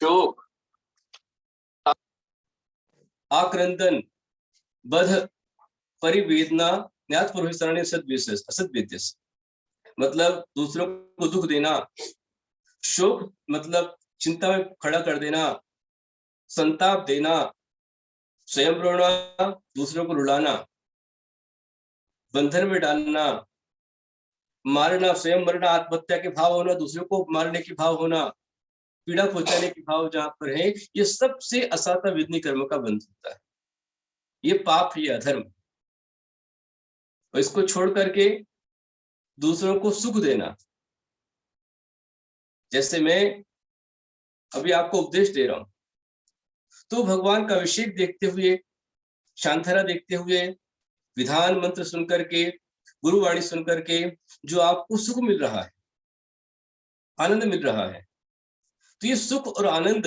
शोक, आक्रंदन, बध, परिवेदना, ज्ञात पुरुषारण्य सद्विशेष असद्विद्यस, मतलब दूसरों को दुख देना। शोक मतलब चिंता में खड़ा कर देना, संताप देना, स्वयं रोना, दूसरों को रुलाना, बंधन में डालना, मारना, स्वयं मरना, आत्महत्या के भाव होना, दूसरों को मारने के भाव होना, पीड़ा पहुंचाने के भाव जहां पर है, ये सबसे असाता विधि कर्म का बंध होता है। ये पाप, ये अधर्म। और इसको छोड़ करके दूसरों को सुख देना, जैसे मैं अभी आपको उपदेश दे रहा हूं, तो भगवान का अभिषेक देखते हुए, शांतरा देखते हुए, विधान मंत्र सुनकर के, गुरुवाणी सुनकर के जो आपको सुख मिल रहा है, आनंद मिल रहा है, तो ये सुख और आनंद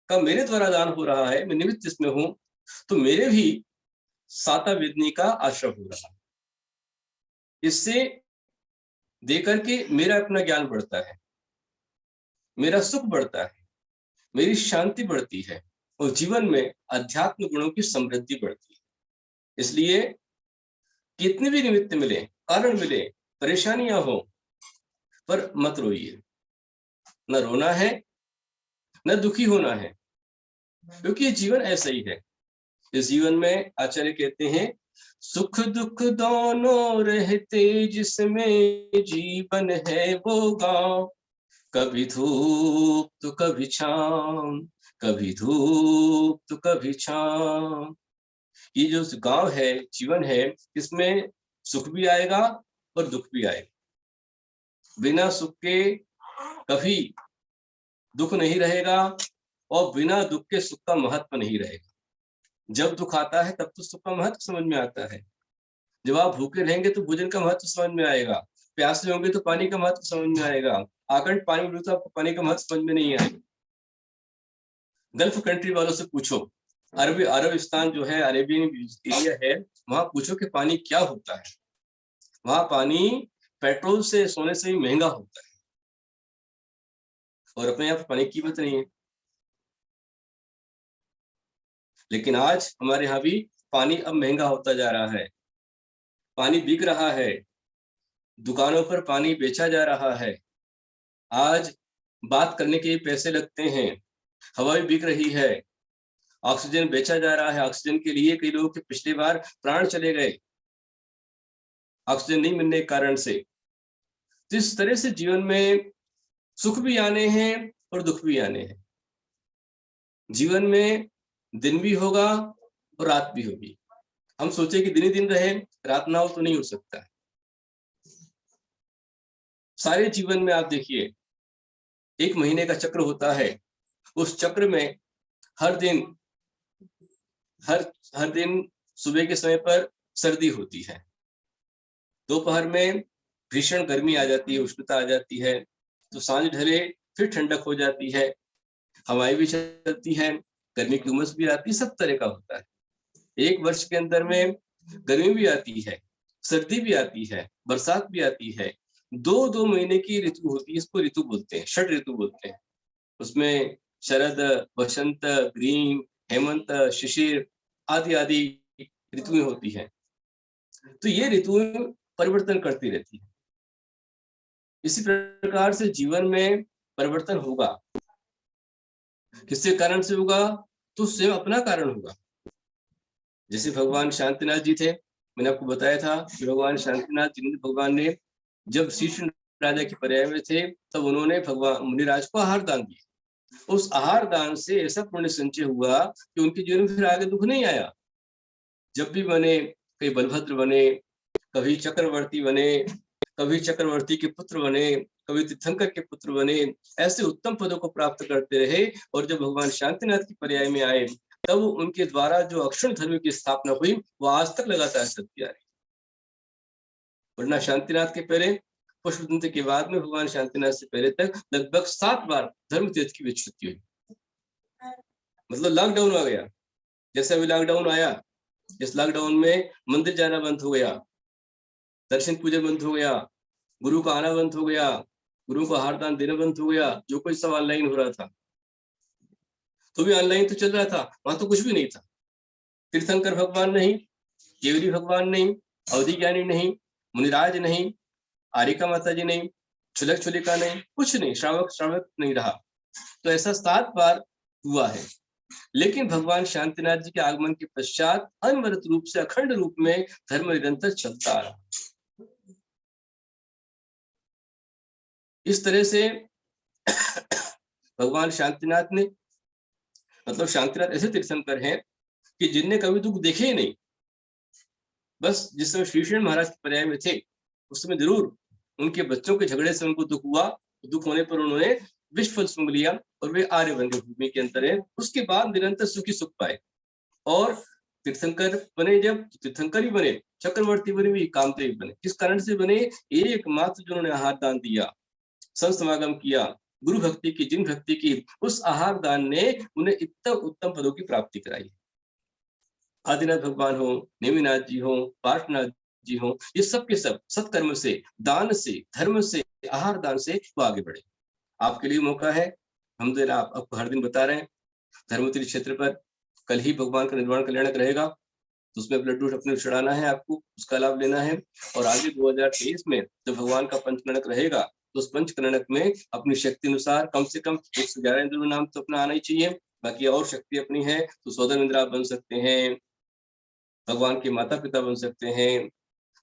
का मेरे द्वारा दान हो रहा है, मैं निमित्त इसमें हूं, तो मेरे भी साता वेदनी का आश्रय हो रहा है। इससे देकर के मेरा अपना ज्ञान बढ़ता है, मेरा सुख बढ़ता है, मेरी शांति बढ़ती है, और जीवन में अध्यात्म गुणों की समृद्धि बढ़ती है। इसलिए कितने भी निमित्त मिले, कारण मिले, परेशानियां हो, पर मत रोइए। न रोना है, न दुखी होना है, क्योंकि ये जीवन ऐसा ही है। इस जीवन में आचार्य कहते हैं, सुख दुख दोनों रहते जिसमें जीवन है वो गांव, कभी धूप तो कभी छांव, कभी धूप तो कभी छांव। ये जो गांव है, जीवन है, इसमें सुख भी आएगा और दुख भी आएगा। बिना सुख के कभी दुख नहीं रहेगा, और बिना दुख के सुख का महत्व नहीं रहेगा। जब दुख आता है तब तो सुख का महत्व समझ में आता है। जब आप भूखे रहेंगे तो भोजन का महत्व समझ में आएगा, प्यासे होंगे तो पानी का महत्व समझ में आएगा, आकंठ पानी में तो आपको पानी का महत्व समझ में नहीं आएगा। गल्फ कंट्री वालों से पूछो, अरबिस्तान जो है, अरेबियन एरिया है, वहां पूछो कि पानी क्या होता है। वहां पानी पेट्रोल से, सोने से भी महंगा होता है, और अपने यहाँ पानी की कीमत नहीं है। लेकिन आज हमारे यहाँ भी पानी अब महंगा होता जा रहा है, पानी बिक रहा है, दुकानों पर पानी बेचा जा रहा है। आज बात करने के पैसे लगते हैं, हवा भी बिक रही है, ऑक्सीजन बेचा जा रहा है। ऑक्सीजन के लिए कई लोगों के पिछली बार प्राण चले गए, ऑक्सीजन नहीं मिलने के कारण से। तो इस तरह से जीवन में सुख भी आने हैं और दुख भी आने हैं। जीवन में दिन भी होगा और रात भी होगी। हम सोचे कि दिन ही दिन रहे, रात ना हो, तो नहीं हो सकता है। सारे जीवन में आप देखिए, एक महीने का चक्र होता है, उस चक्र में हर दिन सुबह के समय पर सर्दी होती है, दोपहर में भीषण गर्मी आ जाती है, उष्णता आ जाती है, तो सांझ ढले फिर ठंडक हो जाती है, हवाएं भी चलती है, गर्मी की उमस भी आती है, सब तरह का होता है। एक वर्ष के अंदर में गर्मी भी आती है, सर्दी भी आती है, बरसात भी आती है। दो महीने की ऋतु होती है, इसको ऋतु बोलते हैं, षट ऋतु बोलते हैं। उसमें शरद, वसंत, ग्रीष्म, हेमंत, शिशिर आदि आदि ऋतुएं होती हैं। तो ये ऋतुएं परिवर्तन करती रहती है। इसी प्रकार से जीवन में परिवर्तन होगा। किसके कारण से होगा? तो स्वयं अपना कारण होगा। जैसे भगवान शांतिनाथ जी थे, मैंने आपको बताया था कि भगवान शांतिनाथ जी, भगवान ने जब श्रीकृष्ण राजा के पर्याय में थे, तब उन्होंने भगवान मुनिराज को आहार दान दिया। उस आहार दान से ऐसा पुण्य संचय हुआ कि उनके जीवन में फिर आगे दुख नहीं आया। जब भी बने, कभी बलभद्र बने, कभी चक्रवर्ती बने, कभी चक्रवर्ती के पुत्र बने, कभी तीर्थंकर के पुत्र बने, ऐसे उत्तम पदों को प्राप्त करते रहे। और जब भगवान शांतिनाथ के पर्याय में आए, तब उनके द्वारा जो अक्षुण धर्म की स्थापना हुई, वो आज तक लगातार चलती आ रही। वरना शांतिनाथ के पहले, पुष्पदंत के बाद में भगवान शांतिनाथ से पहले तक लगभग 7 बार धर्म तीर्थ की विच्युति हुई। मतलब लॉकडाउन आ गया, जैसे अभी लॉकडाउन आया, इस लॉकडाउन में मंदिर जाना बंद हो गया, दर्शन पूजन बंद हो गया, गुरु का आना बंद हो गया, गुरु को आहार दान देना बंद हो गया, जो कुछ सब ऑनलाइन हो रहा था। तो भी ऑनलाइन तो चल रहा था, वहां तो कुछ भी नहीं था। तीर्थंकर भगवान नहीं, केवली भगवान नहीं, अवधि ज्ञानी नहीं, मुनिराज नहीं, आरिका माता जी नहीं, छुलक छुलिका नहीं, कुछ नहीं, श्रावक श्रावक नहीं रहा। तो ऐसा 7 बार हुआ है। लेकिन भगवान शांतिनाथ जी के आगमन के पश्चात अनवरत रूप से, अखंड रूप में धर्म निरंतर चलता आ रहा। इस तरह से भगवान शांतिनाथ ने, मतलब शांतिनाथ ऐसे तीर्थंकर हैं कि जिनने कभी दुख देखे ही नहीं। बस जिस समय श्रीशैल महाराज के पर्याय में थे, उस समय जरूर उनके बच्चों के झगड़े से उनको दुख हुआ। दुख होने पर उन्होंने विश्वफल सुंघ लिया और वे आर्य बन गए, भूमि के अंतर है। उसके बाद निरंतर सुखी सुख पाए और तीर्थंकर बने। जब तीर्थंकर ही बने, चक्रवर्ती बने भी, कामदेव बने। किस कारण से बने? एकमात्र जिन्होंने आहार दान दिया, संत समागम किया, गुरु भक्ति की, जिन भक्ति की, उस आहार दान ने उन्हें इतने उत्तम पदों की प्राप्ति कराई। आदिनाथ भगवान हो, नेमिनाथ जी हो, पार्श्वनाथ जी हो, ये सब के सब सत्कर्म से, दान से, धर्म से, आहार दान से वो आगे बढ़े। आपके लिए मौका है, हम आपको हर दिन बता रहे हैं। धर्मतीर्थ क्षेत्र पर कल ही भगवान का निर्वाण कल्याणक रहेगा, तो उसमें लड्डू अपने चढ़ाना है, आपको उसका लाभ लेना है। और आगे 2023 में जब भगवान का पंचकरणक रहेगा, तो उस पंचकरणक में अपनी शक्ति अनुसार कम से कम 111 इंद्र नाम तो अपना आना ही चाहिए। बाकी और शक्ति अपनी है तो सौदर इंद्र आप बन सकते हैं, भगवान के माता पिता बन सकते हैं,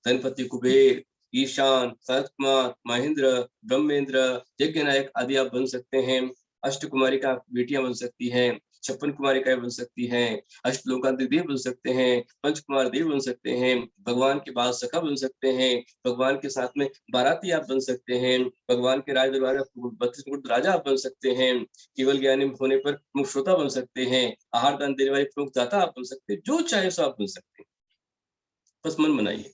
धनपति कुबेर, ईशान, सरत्कुमार, महेंद्र, ब्रह्मेंद्र, यज्ञ नायक आदि आप बन सकते हैं। अष्ट कुमारिका बेटियां बन सकती हैं, 56 कुमारिकाएं बन सकती हैं, अष्टलोकांतिक देव बन सकते हैं, पंचकुमार देव बन सकते हैं, भगवान के बाद सखा बन सकते हैं, भगवान के साथ में बाराती आप बन सकते हैं, भगवान के राज दरबार 32 मुकुट राजा आप बन सकते हैं, केवल ज्ञानी होने पर मुख श्रोता बन सकते हैं, आहार दान देने वाले प्रमुख दाता आप बन सकते हैं। जो चाहे सो आप बन सकते हैं, बस मन बनाइए।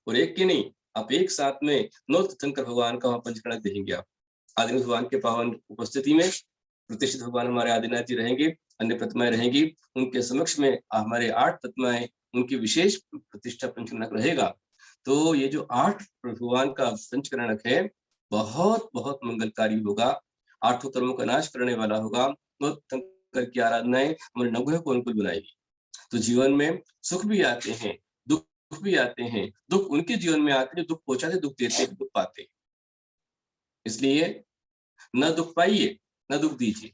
और एक की नहीं, आप एक साथ में 9 तीर्थंकर भगवान का वहां पंचकरणक देखेंगे आप। आदिनाथ भगवान के पावन उपस्थिति में प्रतिष्ठित भगवान हमारे आदिनाथ जी रहेंगे, अन्य प्रतिमाएं रहेंगी, उनके समक्ष में हमारे 8 प्रतिमाएं, उनकी विशेष प्रतिष्ठा पंचकरणक रहेगा। तो ये जो 8 भगवान का पंचकरणक है, बहुत बहुत मंगलकारी होगा, 8 कर्मों का नाश करने वाला होगा। तो तीर्थंकर की आराधनाएं हमारे नवग्रह को अनुकूल बनाएगी। तो जीवन में सुख भी आते हैं, दुख भी आते हैं। दुख उनके जीवन में आते हैं, दुख पहुंचाते, दुख देते, दुख पाते। इसलिए न दुख पाइए, न दुख दीजिए।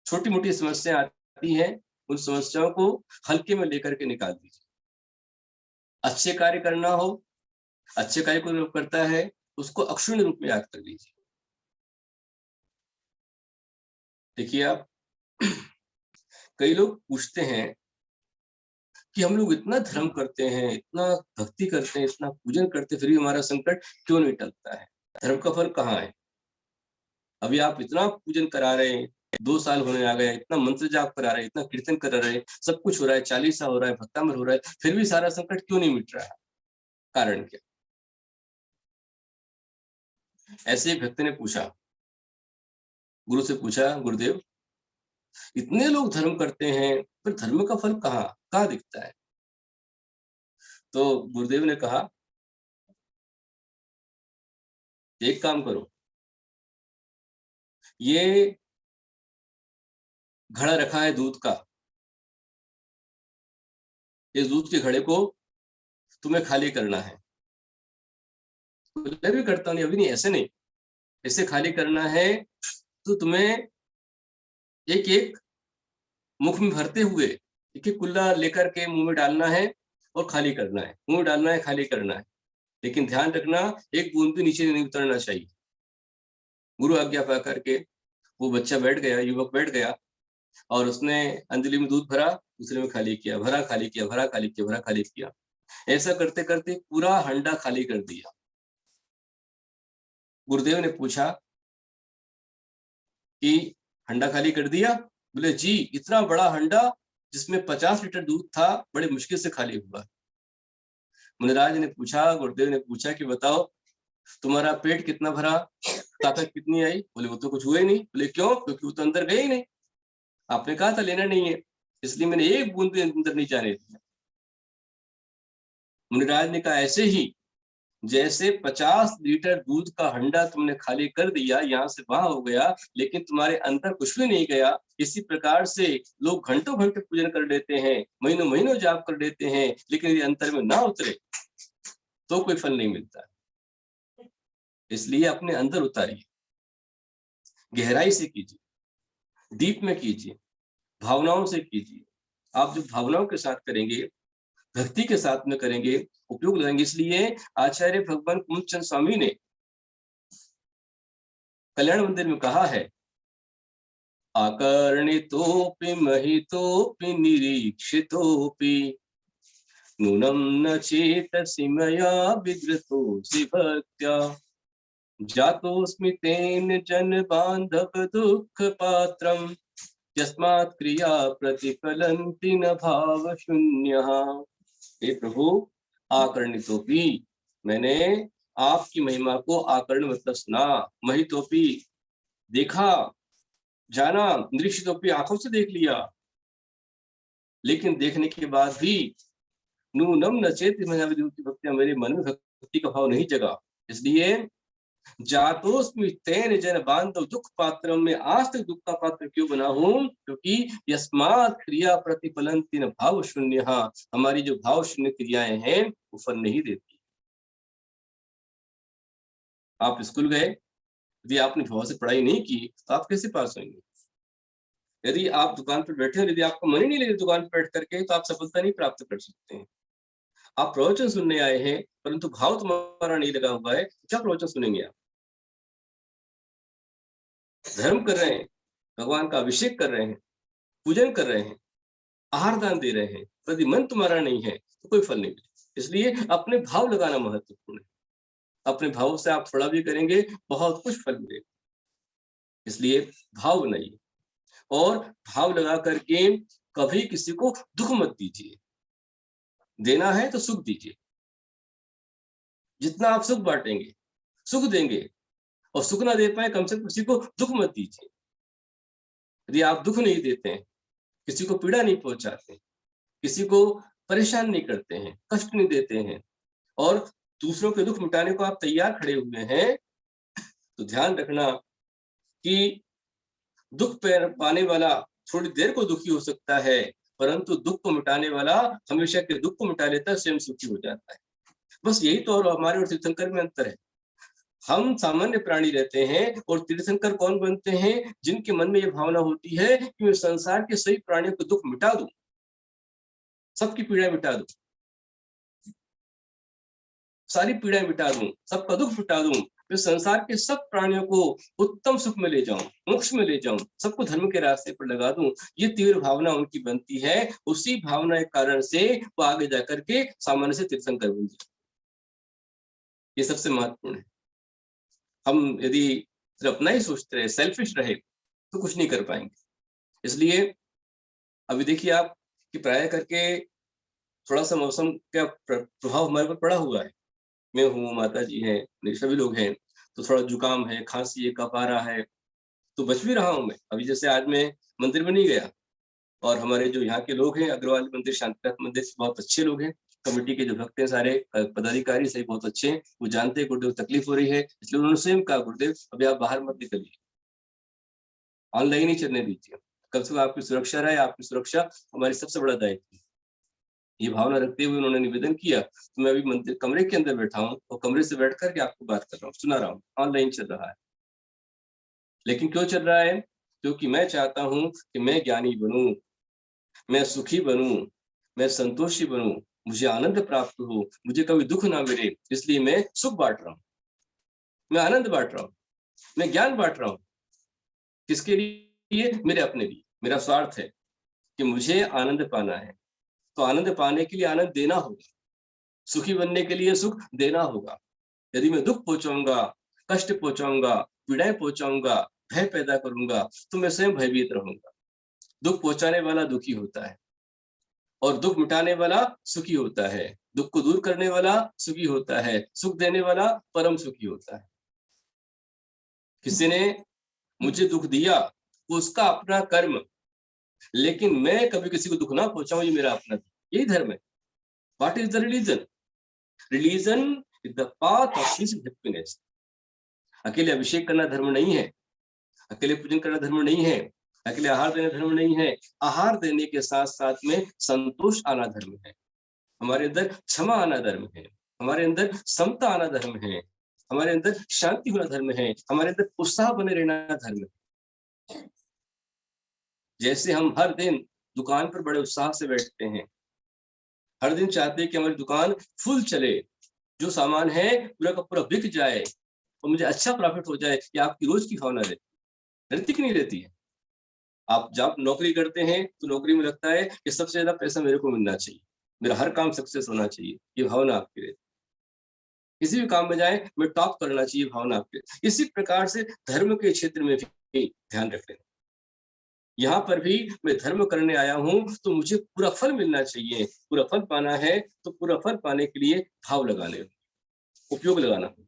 छोटी मोटी समस्या आती है, उन समस्याओं को हल्के में लेकर के निकाल दीजिए। अच्छे कार्य करना हो, अच्छे कार्य को जो करता है उसको अक्षुण्ण रूप में याद कर लीजिए। देखिए आप, कई लोग पूछते हैं कि हम लोग इतना धर्म करते हैं, इतना भक्ति करते हैं, इतना पूजन करते हैं, फिर भी हमारा संकट क्यों नहीं टलता है? धर्म का फल कहाँ है? अभी आप इतना पूजन करा रहे हैं, 2 साल होने आ गए, इतना मंत्र जाप करा रहे हैं, इतना कीर्तन करा रहे हैं, सब कुछ हो रहा है, चालीसा हो रहा है, भक्तामृत हो रहा है, फिर भी सारा संकट क्यों नहीं मिट रहा है? कारण क्या? ऐसे एक भक्त ने पूछा, गुरु से पूछा, गुरुदेव इतने लोग धर्म करते हैं, पर धर्म का फल कहाँ दिखता है? तो गुरुदेव ने कहा, एक काम करो, ये घड़ा रखा है दूध का, इस दूध के घड़े को तुम्हें खाली करना है। मैं भी करता हूँ, अभी नहीं, ऐसे नहीं, ऐसे खाली करना है तो तुम्हें एक एक मुख में भरते हुए एक एक कुल्ला लेकर के मुंह में डालना है और खाली करना है, मुंह में डालना है, खाली करना है। लेकिन ध्यान रखना, एक बूंद भी नीचे नहीं उतरना चाहिए। गुरु आज्ञा पा करके वो बच्चा बैठ गया, युवक बैठ गया और उसने अंजलि में दूध भरा, दूसरे में खाली किया, भरा खाली किया, भरा खाली किया, भरा खाली किया। ऐसा करते करते पूरा हंडा खाली कर दिया। गुरुदेव ने पूछा कि हंडा खाली कर दिया? बोले जी, इतना बड़ा हंडा जिसमें 50 लीटर दूध था, बड़े मुश्किल से खाली हुआ। मुनिराज ने पूछा, गुरुदेव ने पूछा कि बताओ तुम्हारा पेट कितना भरा, ताकत कितनी आई? बोले वो तो कुछ हुआ ही नहीं। बोले क्यों? क्योंकि वो तो अंदर गए ही नहीं, आपने कहा था लेना नहीं है, इसलिए मैंने एक बूंद भी अंदर नहीं जाने दिया। मुनिराज ने कहा ऐसे ही जैसे 50 लीटर दूध का हंडा तुमने खाली कर दिया, यहाँ से वहां हो गया, लेकिन तुम्हारे अंदर कुछ भी नहीं गया। इसी प्रकार से लोग घंटों घंटे पूजन कर लेते हैं, महीनों महीनों जाप कर लेते हैं, लेकिन यदि अंतर में ना उतरे तो कोई फल नहीं मिलता। इसलिए अपने अंदर उतारिए, गहराई से कीजिए, डीप में कीजिए, भावनाओं से कीजिए। आप जो भावनाओं के साथ करेंगे, भक्ति के साथ में करेंगे, उपयोग लगाएंगे। इसलिए आचार्य भगवान कुमुदचंद स्वामी ने कल्याण मंदिर में कहा है, आकर्णितोऽपि महितोऽपि निरीक्षितोऽपि नूनं न चेतसि मया विधृतोऽसि भक्त्या जातोऽस्मि तेन जन बांधव दुःख पात्रम् यस्मात् क्रिया प्रतिफलन्ति न भाव शून्यः। हे प्रभु, आकर्णितोऽपि, मैंने आपकी महिमा को आकर्ण मतलब सुना, महितोऽपि देखा, जाना, निरीक्षितोऽपि आंखों से देख लिया, लेकिन देखने के बाद भी नूनम न चेत भक्ति, मेरे मन में भक्ति का भाव नहीं जगा। इसलिए जातोस्मि तेन जन बांधव दुख पात्र, में आज तक दुख का पात्र क्यों बना हूं? क्योंकि यस्मात् क्रिया प्रतिफलन्ति न भाव शून्य, हमारी जो भाव शून्य क्रियाएं हैं वो फल नहीं देती। आप स्कूल गए, यदि आपने भाव से पढ़ाई नहीं की तो आप कैसे पास होंगे? यदि आप दुकान पर बैठे हो, यदि आपका मन ही नहीं लगे दुकान पर बैठ करके, तो आप सफलता नहीं प्राप्त कर सकते हैं। आप प्रवचन सुनने आए हैं परंतु भाव तुम्हारा नहीं लगा हुआ है, क्या प्रवचन सुनेंगे आप? धर्म कर रहे हैं, भगवान का अभिषेक कर रहे हैं, पूजन कर रहे हैं, आहार दान दे रहे हैं, यदि मन तुम्हारा नहीं है तो कोई फल नहीं मिलेगा। इसलिए अपने भाव लगाना महत्वपूर्ण है। अपने भाव से आप थोड़ा भी करेंगे, बहुत कुछ फल मिलेगा। इसलिए भाव बनाइए, और भाव लगा करके कभी किसी को दुख मत दीजिए। देना है तो सुख दीजिए। जितना आप सुख बांटेंगे, सुख देंगे, और सुख ना दे पाए, कम से कम किसी को दुख मत दीजिए। यदि आप दुख नहीं देते हैं, किसी को पीड़ा नहीं पहुंचाते, किसी को परेशान नहीं करते हैं, कष्ट नहीं देते हैं, और दूसरों के दुख मिटाने को आप तैयार खड़े हुए हैं, तो ध्यान रखना कि दुख पाने वाला थोड़ी देर को दुखी हो सकता है, परंतु दुख को मिटाने वाला हमेशा के दुख को मिटा लेता है, स्वयं सुखी हो जाता है। बस यही तो और हमारे और तीर्थंकर में अंतर है। हम सामान्य प्राणी रहते हैं, और तीर्थंकर कौन बनते हैं? जिनके मन में यह भावना होती है कि मैं संसार के सभी प्राणियों को दुख मिटा दूं, सबकी पीड़ा मिटा दूं, सारी पीड़ा मिटा दूं, सबका दुख मिटा दूं, मैं संसार के सब प्राणियों को उत्तम सुख में ले जाऊं, मोक्ष में ले जाऊं, सबको धर्म के रास्ते पर लगा दूं, ये तीव्र भावना उनकी बनती है। उसी भावना के कारण से वो आगे जाकर के सामान्य से तीर्थंकर बन जाए। ये सबसे महत्वपूर्ण है। हम यदि सिर्फ अपना ही सोचते रहे, सेल्फिश रहे, तो कुछ नहीं कर पाएंगे। इसलिए अभी देखिए आप कि प्राय करके थोड़ा सा मौसम का प्रभाव हमारे पर पड़ा हुआ है। मैं हूँ, माता जी हैं, मेरे सभी लोग हैं, तो थोड़ा जुकाम है, खांसी है, कफ आ रहा है, तो बच भी रहा हूँ मैं। अभी जैसे आज मैं मंदिर में नहीं गया, और हमारे जो यहाँ के लोग हैं, अग्रवाल मंदिर, शांतिनाथ मंदिर से बहुत अच्छे लोग हैं, कमेटी के जो भक्त हैं, सारे पदाधिकारी सही बहुत अच्छे हैं, वो जानते हैं गुरुदेव तकलीफ हो रही है, इसलिए उन्होंने स्वयं कहा, गुरुदेव अभी आप बाहर मत निकलिए, ऑनलाइन ही चलने दीजिए, कम से कम आपकी सुरक्षा रहे, आपकी सुरक्षा हमारी सबसे बड़ा दायित्व है। ये भावना रखते हुए उन्होंने निवेदन किया, तो मैं अभी मंदिर कमरे के अंदर बैठा हूँ, और कमरे से बैठ करके आपको बात कर रहा हूँ, सुना रहा हूँ, ऑनलाइन चल रहा है। लेकिन क्यों चल रहा है? क्योंकि मैं चाहता हूं कि मैं ज्ञानी बनूं, मैं सुखी बनूं, मैं संतोषी बनूं, मुझे आनंद प्राप्त हो, मुझे कभी दुख ना मिले, इसलिए मैं सुख बांट रहा हूं, मैं आनंद बांट रहा हूं, मैं ज्ञान बांट रहा हूं। किसके लिए? मेरे अपने लिए। मेरा स्वार्थ है कि मुझे आनंद पाना है, तो आनंद पाने के लिए आनंद देना होगा, सुखी बनने के लिए सुख देना होगा। यदि मैं दुख पहुंचाऊंगा, कष्ट पहुंचाऊंगा, पीड़ाएं पहुंचाऊंगा, भय पैदा करूंगा, तो मैं स्वयं भयभीत रहूंगा। दुख पहुंचाने वाला दुखी होता है, और दुख मिटाने वाला सुखी होता है। दुख को दूर करने वाला सुखी होता है, सुख देने वाला परम सुखी होता है। किसी ने मुझे दुख दिया, वो उसका अपना कर्म, लेकिन मैं कभी किसी को दुख ना पहुंचाऊं, ये मेरा अपना, यही धर्म है। What is the religion? Religion is the path of peace and happiness. अकेले अभिषेक करना धर्म नहीं है, अकेले पूजन करना धर्म नहीं है, अकेले आहार देना धर्म नहीं है। आहार देने के साथ साथ में संतोष आना धर्म है, हमारे अंदर क्षमा आना धर्म है, हमारे अंदर समता आना धर्म है, हमारे अंदर शांति होना धर्म है, हमारे अंदर उत्साह बने रहना धर्म है। जैसे हम हर दिन दुकान पर बड़े उत्साह से बैठते हैं, हर दिन चाहते हैं कि हमारी दुकान फुल चले, जो सामान है पूरा का पूरा बिक जाए और मुझे अच्छा प्रॉफिट हो जाए, ये आपकी रोज की भावना रहती कि नहीं रहती है? आप जब नौकरी करते हैं तो नौकरी में लगता है कि सबसे ज्यादा पैसा मेरे को मिलना चाहिए, मेरा हर काम सक्सेस होना चाहिए, ये भावना आपकी रहती है। किसी भी काम में जाए मैं टॉप करना चाहिए, भावना आपकी। इसी प्रकार से धर्म के क्षेत्र में भी ध्यान रखें, यहाँ पर भी मैं धर्म करने आया हूँ तो मुझे पूरा फल मिलना चाहिए। पूरा फल पाना है तो पूरा फल पाने के लिए भाव लगाने होंगे, उपयोग लगाना होगा,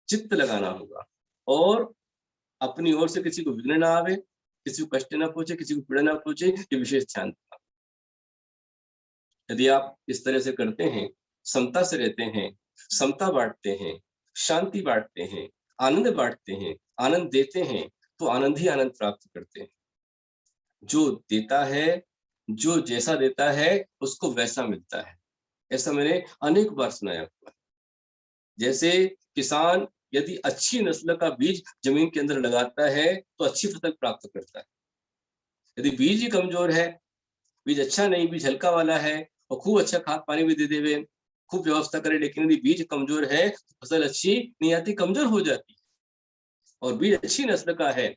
चित्त लगाना होगा, और अपनी ओर से किसी को विघ्न ना आवे, किसी को कष्ट ना पहुंचे, किसी को पीड़ा ना पहुंचे, ये विशेष ध्यान रखना। यदि आप इस तरह से करते हैं, समता से रहते हैं, समता बांटते हैं, शांति बांटते हैं, आनंद बांटते हैं, आनंद देते हैं, तो आनंद ही आनंद प्राप्त करते हैं। जो देता है, जो जैसा देता है उसको वैसा मिलता है, ऐसा मैंने अनेक बार सुनाया हुआ है। जैसे किसान यदि अच्छी नस्ल का बीज जमीन के अंदर लगाता है तो अच्छी फसल प्राप्त करता है। यदि बीज ही कमजोर है, बीज अच्छा नहीं, बीज हल्का वाला है और खूब अच्छा खाद पानी भी दे देवे, खूब व्यवस्था करे, लेकिन यदि बीज कमजोर है तो फसल अच्छी नहीं आती, कमजोर हो जाती है। और बीज अच्छी नस्ल का है,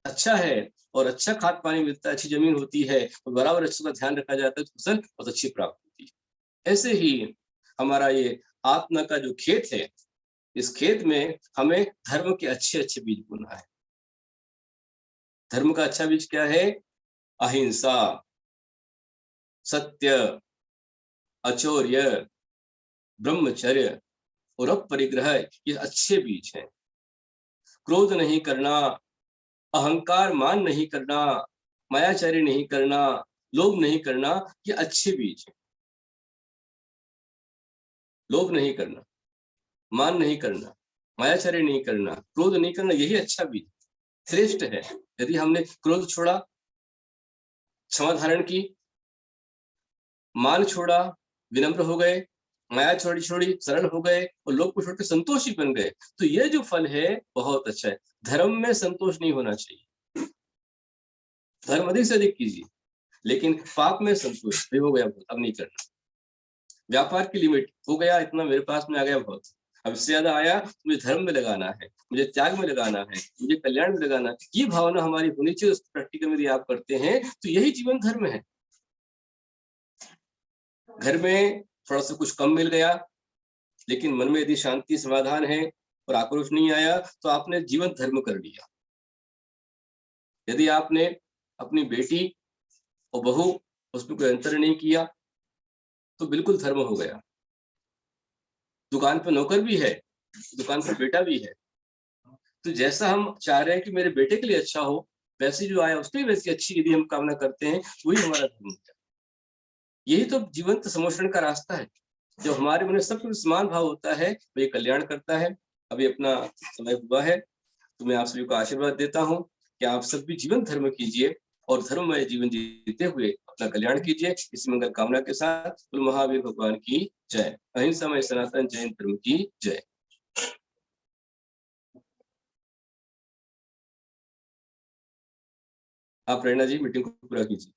अच्छा है और अच्छा खाद पानी मिलता है, अच्छी जमीन होती है और बराबर अच्छे का ध्यान रखा जाता है तो फसल बहुत अच्छी प्राप्त होती है। ऐसे ही हमारा ये आत्मा का जो खेत है, इस खेत में हमें धर्म के अच्छे अच्छे बीज बोना है। धर्म का अच्छा बीज क्या है? अहिंसा, सत्य, अचौर्य, ब्रह्मचर्य और अपरिग्रह, ये अच्छे बीज हैं। क्रोध नहीं करना, अहंकार मान नहीं करना, मायाचारी नहीं करना, लोभ नहीं करना, ये अच्छे बीज हैं। लोभ नहीं करना, मान नहीं करना, मायाचारी नहीं करना, क्रोध नहीं करना, यही अच्छा बीज श्रेष्ठ है। यदि हमने क्रोध छोड़ा, क्षमा धारण की, मान छोड़ा, विनम्र हो गए, माया छोड़ी छोड़ी सरल हो गए और लोग को छोड़कर संतोषी बन गए, तो ये जो फल है बहुत अच्छा है। धर्म में संतोष नहीं होना चाहिए, धर्म अधिक से अधिक कीजिए, लेकिन पाप में संतोष भी हो गया बहुत, अब नहीं करना। व्यापार की लिमिट हो गया, इतना मेरे पास में आ गया बहुत, अब इससे ज्यादा आया तो मुझे धर्म में लगाना है, मुझे त्याग में लगाना है, मुझे कल्याण में लगाना है। ये भावना हमारी होनी चाहिए। उस प्रैक्टिकल में यदि आप करते हैं तो यही जीवन धर्म है। घर में थोड़ा सा कुछ कम मिल गया, लेकिन मन में यदि शांति समाधान है और आक्रोश नहीं आया तो आपने जीवन धर्म कर लिया। यदि आपने अपनी बेटी और बहू उसमें कोई अंतर नहीं किया तो बिल्कुल धर्म हो गया। दुकान पर नौकर भी है, दुकान पर बेटा भी है, तो जैसा हम चाह रहे हैं कि मेरे बेटे के लिए अच्छा हो, वैसे जो आया उसके लिए वैसी अच्छी यदि हम कामना करते हैं, वही हमारा धर्म है। यही तो जीवंत समोषण का रास्ता है। जब हमारे मन में सब कुछ समान भाव होता है वो ये कल्याण करता है। अभी अपना समय हुआ है तो मैं आप सभी को आशीर्वाद देता हूँ कि आप सब भी जीवन धर्म कीजिए और धर्ममय जीवन जीते हुए अपना कल्याण कीजिए। इस मंगल कामना के साथ कुल महावीर भगवान की जय। अहिंसामय सनातन जैन धर्म की जय। आप प्रेरणा जी मीटिंग को पूरा कीजिए।